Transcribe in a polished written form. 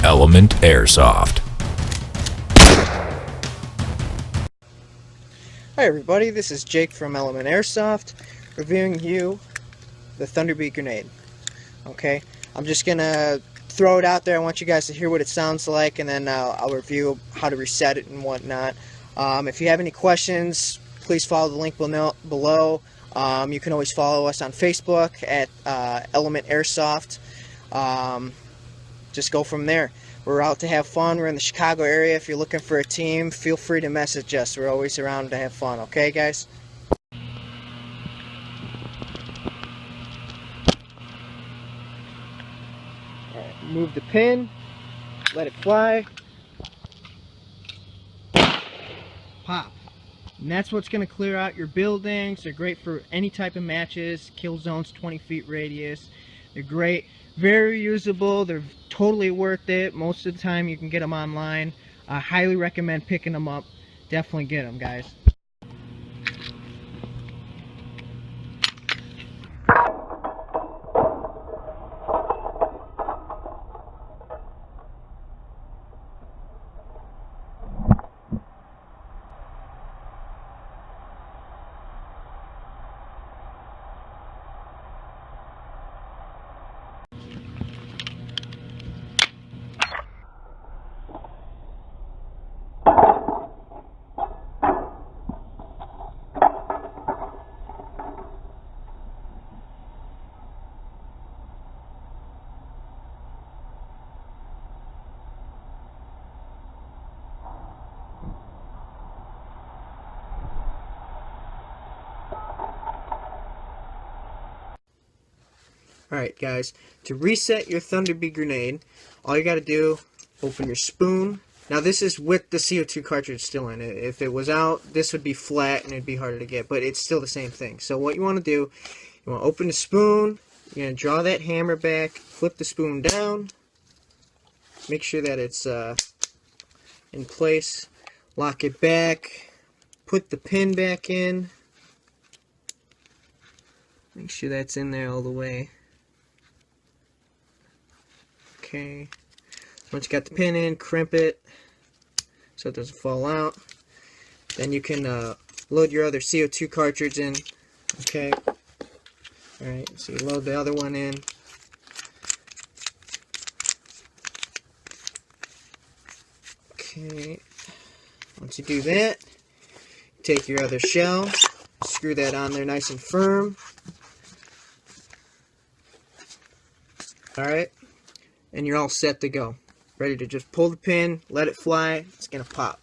Element Airsoft. Hi everybody, this is Jake from Element Airsoft, reviewing you the Thunderbeat grenade. Okay, I'm just gonna throw it out there. I want you guys to hear what it sounds like, and then I'll review how to reset it and whatnot. If you have any questions, please follow the link below. You can always follow us on Facebook at Element Airsoft. Just go from there. We're out to have fun. We're in the Chicago area. If you're looking for a team, feel free to message us. We're always around to have fun. Okay, guys? Alright, move the pin. Let it fly. Pop. And that's what's going to clear out your buildings. They're great for any type of matches. Kill zones 20 feet radius. They're great. Very usable. They're totally worth it. Most of the time you can get them online. I highly recommend picking them up. Definitely get them, guys. Alright guys, to reset your Thunderbeat grenade, all you gotta do, open your spoon. Now this is with the CO2 cartridge still in it. If it was out, this would be flat and it'd be harder to get, but it's still the same thing. So what you want to do, you want to open the spoon, you're going to draw that hammer back, flip the spoon down, make sure that it's in place, lock it back, put the pin back in, make sure that's in there all the way. Okay, once you got the pin in, crimp it so it doesn't fall out. Then you can load your other CO2 cartridge in. Okay, alright, so you load the other one in. Okay, once you do that, take your other shell, screw that on there nice and firm. Alright, and you're all set to go. Ready to just pull the pin, let it fly, it's going to pop.